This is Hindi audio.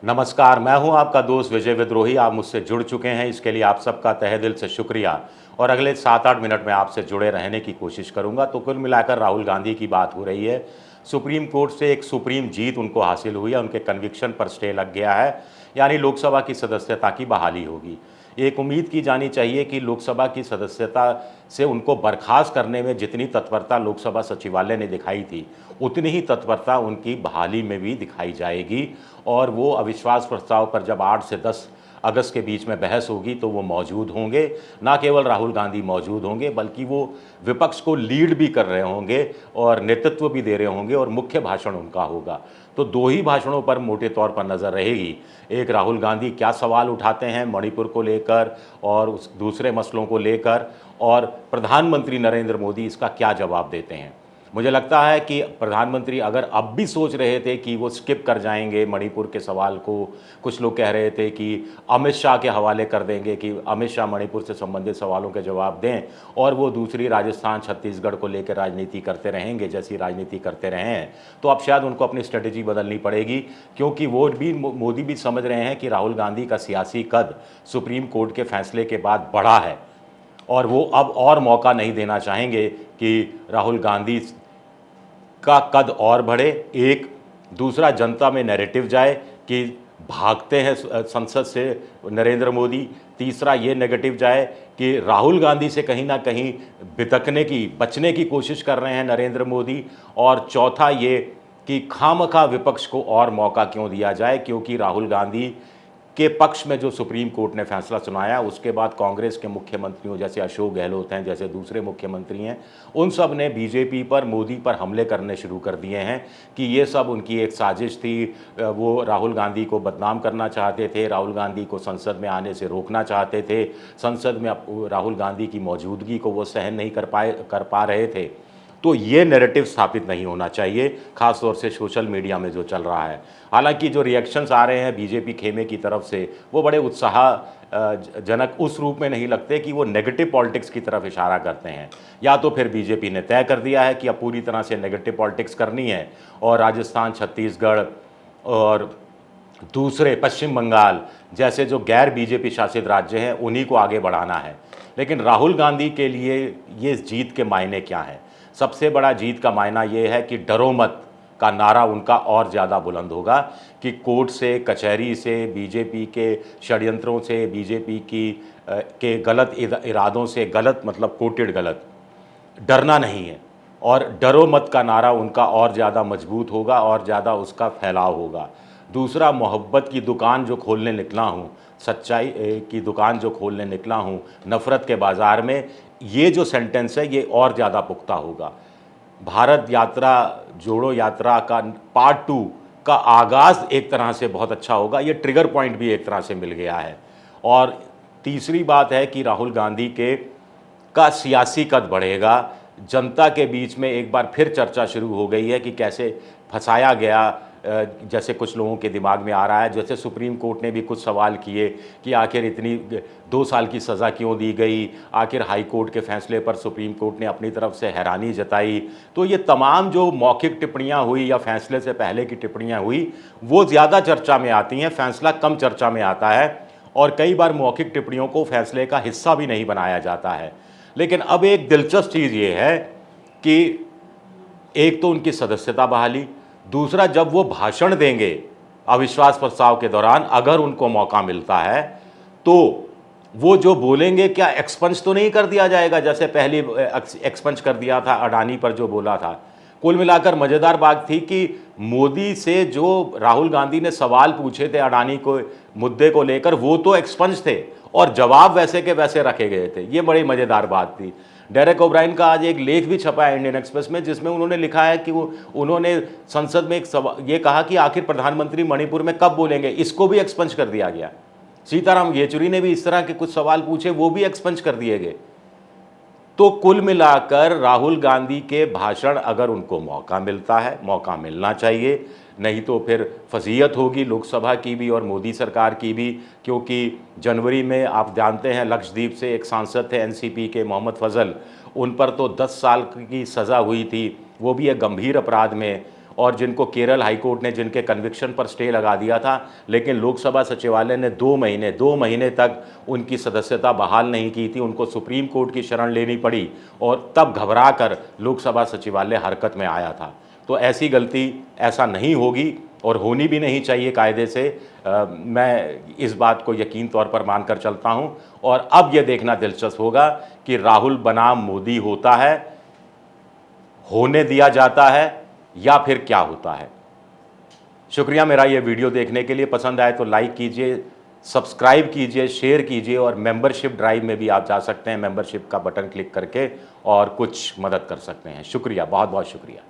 नमस्कार, मैं हूं आपका दोस्त विजय विद्रोही। आप मुझसे जुड़ चुके हैं, इसके लिए आप सबका तहे दिल से शुक्रिया। और अगले 7-8 मिनट में आपसे जुड़े रहने की कोशिश करूंगा। तो कुल मिलाकर राहुल गांधी की बात हो रही है। सुप्रीम कोर्ट से एक सुप्रीम जीत उनको हासिल हुई है, उनके कन्विक्शन पर स्टे लग गया है, यानी लोकसभा की सदस्यता की बहाली होगी। एक उम्मीद की जानी चाहिए कि लोकसभा की सदस्यता से उनको बर्खास्त करने में जितनी तत्परता लोकसभा सचिवालय ने दिखाई थी, उतनी ही तत्परता उनकी बहाली में भी दिखाई जाएगी। और वो अविश्वास प्रस्ताव पर जब 8 से 10 अगस्त के बीच में बहस होगी तो वो मौजूद होंगे। ना केवल राहुल गांधी मौजूद होंगे, बल्कि वो विपक्ष को लीड भी कर रहे होंगे और नेतृत्व भी दे रहे होंगे, और मुख्य भाषण उनका होगा। तो दो ही भाषणों पर मोटे तौर पर नज़र रहेगी। एक, राहुल गांधी क्या सवाल उठाते हैं मणिपुर को लेकर और उस दूसरे मसलों को लेकर, और प्रधानमंत्री नरेंद्र मोदी इसका क्या जवाब देते हैं। मुझे लगता है कि प्रधानमंत्री अगर अब भी सोच रहे थे कि वो स्किप कर जाएंगे मणिपुर के सवाल को, कुछ लोग कह रहे थे कि अमित शाह के हवाले कर देंगे, कि अमित शाह मणिपुर से संबंधित सवालों के जवाब दें, और वो दूसरी राजस्थान छत्तीसगढ़ को लेकर राजनीति करते रहेंगे जैसी राजनीति करते रहे हैं, तो अब शायद उनको अपनी स्ट्रेटेजी बदलनी पड़ेगी। क्योंकि वो भी, मोदी भी समझ रहे हैं कि राहुल गांधी का सियासी कद सुप्रीम कोर्ट के फैसले के बाद बढ़ा है, और वो अब और मौका नहीं देना चाहेंगे कि राहुल गांधी का कद और बढ़े। एक, दूसरा, जनता में नैरेटिव जाए कि भागते हैं संसद से नरेंद्र मोदी। तीसरा, ये नेगेटिव जाए कि राहुल गांधी से कहीं ना कहीं बचने की कोशिश कर रहे हैं नरेंद्र मोदी। और चौथा ये कि खामखा विपक्ष को और मौका क्यों दिया जाए, क्योंकि राहुल गांधी के पक्ष में जो सुप्रीम कोर्ट ने फैसला सुनाया, उसके बाद कांग्रेस के मुख्यमंत्रियों जैसे अशोक गहलोत हैं, जैसे दूसरे मुख्यमंत्री हैं, उन सब ने बीजेपी पर, मोदी पर हमले करने शुरू कर दिए हैं कि ये सब उनकी एक साजिश थी। वो राहुल गांधी को बदनाम करना चाहते थे, राहुल गांधी को संसद में आने से रोकना चाहते थे, संसद में राहुल गांधी की मौजूदगी को वो सहन नहीं कर पा रहे थे। तो ये नैरेटिव स्थापित नहीं होना चाहिए, खासतौर से सोशल मीडिया में जो चल रहा है। हालांकि जो रिएक्शंस आ रहे हैं बीजेपी खेमे की तरफ से, वो बड़े जनक उस रूप में नहीं लगते कि वो नेगेटिव पॉलिटिक्स की तरफ इशारा करते हैं। या तो फिर बीजेपी ने तय कर दिया है कि अब पूरी तरह से नेगेटिव पॉलिटिक्स करनी है और राजस्थान, छत्तीसगढ़ और दूसरे पश्चिम बंगाल जैसे जो गैर बीजेपी शासित राज्य हैं, उन्हीं को आगे बढ़ाना है। लेकिन राहुल गांधी के लिए ये जीत के मायने क्या हैं? सबसे बड़ा जीत का मायना ये है कि डरो मत का नारा उनका और ज़्यादा बुलंद होगा, कि कोर्ट से, कचहरी से, बीजेपी के षड्यंत्रों से, बीजेपी के गलत इरादों से, गलत मतलब कोटेड गलत, डरना नहीं है। और डरो मत का नारा उनका और ज़्यादा मजबूत होगा और ज़्यादा उसका फैलाव होगा। दूसरा, मोहब्बत की दुकान जो खोलने निकला हूँ, सच्चाई की दुकान जो खोलने निकला हूँ नफ़रत के बाज़ार में, ये जो सेंटेंस है ये और ज़्यादा पुख्ता होगा। भारत यात्रा, जोड़ो यात्रा का पार्ट 2 का आगाज़ एक तरह से बहुत अच्छा होगा। ये ट्रिगर पॉइंट भी एक तरह से मिल गया है। और तीसरी बात है कि राहुल गांधी का सियासी कद बढ़ेगा। जनता के बीच में एक बार फिर चर्चा शुरू हो गई है कि कैसे फंसाया गया, जैसे कुछ लोगों के दिमाग में आ रहा है। जैसे सुप्रीम कोर्ट ने भी कुछ सवाल किए कि आखिर इतनी 2 साल की सज़ा क्यों दी गई, आखिर हाई कोर्ट के फैसले पर सुप्रीम कोर्ट ने अपनी तरफ से हैरानी जताई। तो ये तमाम जो मौखिक टिप्पणियां हुई या फैसले से पहले की टिप्पणियां हुई, वो ज़्यादा चर्चा में आती हैं, फैसला कम चर्चा में आता है। और कई बार मौखिक टिप्पणियों को फैसले का हिस्सा भी नहीं बनाया जाता है। लेकिन अब एक दिलचस्प चीज़ ये है कि एक तो उनकी सदस्यता बहाली, दूसरा, जब वो भाषण देंगे अविश्वास प्रस्ताव के दौरान, अगर उनको मौका मिलता है, तो वो जो बोलेंगे क्या एक्सपंज तो नहीं कर दिया जाएगा जैसे पहले एक्सपंज कर दिया था अडानी पर जो बोला था। कुल मिलाकर मज़ेदार बात थी कि मोदी से जो राहुल गांधी ने सवाल पूछे थे अडानी को मुद्दे को लेकर, वो तो एक्सपंज थे और जवाब वैसे के वैसे रखे गए थे। ये बड़ी मज़ेदार बात थी। डेरेक ओब्रायन का आज एक लेख भी छपा है इंडियन एक्सप्रेस में, जिसमें उन्होंने लिखा है कि उन्होंने संसद में एक सवाल ये कहा कि आखिर प्रधानमंत्री मणिपुर में कब बोलेंगे, इसको भी एक्सपंज कर दिया गया। सीताराम येचुरी ने भी इस तरह के कुछ सवाल पूछे, वो भी एक्सपंज कर दिए गए। तो कुल मिलाकर राहुल गांधी के भाषण, अगर उनको मौका मिलता है, मौका मिलना चाहिए, नहीं तो फिर फजीयत होगी लोकसभा की भी और मोदी सरकार की भी। क्योंकि जनवरी में आप जानते हैं लक्षद्वीप से एक सांसद थे एनसीपी के, मोहम्मद फजल, उन पर तो 10 साल की सज़ा हुई थी, वो भी एक गंभीर अपराध में। और जिनको केरल हाई कोर्ट ने जिनके कन्विक्शन पर स्टे लगा दिया था, लेकिन लोकसभा सचिवालय ने 2 महीने तक उनकी सदस्यता बहाल नहीं की थी, उनको सुप्रीम कोर्ट की शरण लेनी पड़ी और तब घबरा कर लोकसभा सचिवालय हरकत में आया था। तो ऐसी गलती ऐसा नहीं होगी और होनी भी नहीं चाहिए कायदे से। मैं इस बात को यकीन तौर पर मानकर चलता हूं और अब यह देखना दिलचस्प होगा कि राहुल बनाम मोदी होता है, होने दिया जाता है या फिर क्या होता है। शुक्रिया मेरा ये वीडियो देखने के लिए। पसंद आए तो लाइक कीजिए, सब्सक्राइब कीजिए, शेयर कीजिए और मेंबरशिप ड्राइव में भी आप जा सकते हैं, मेंबरशिप का बटन क्लिक करके और कुछ मदद कर सकते हैं। शुक्रिया, बहुत बहुत शुक्रिया।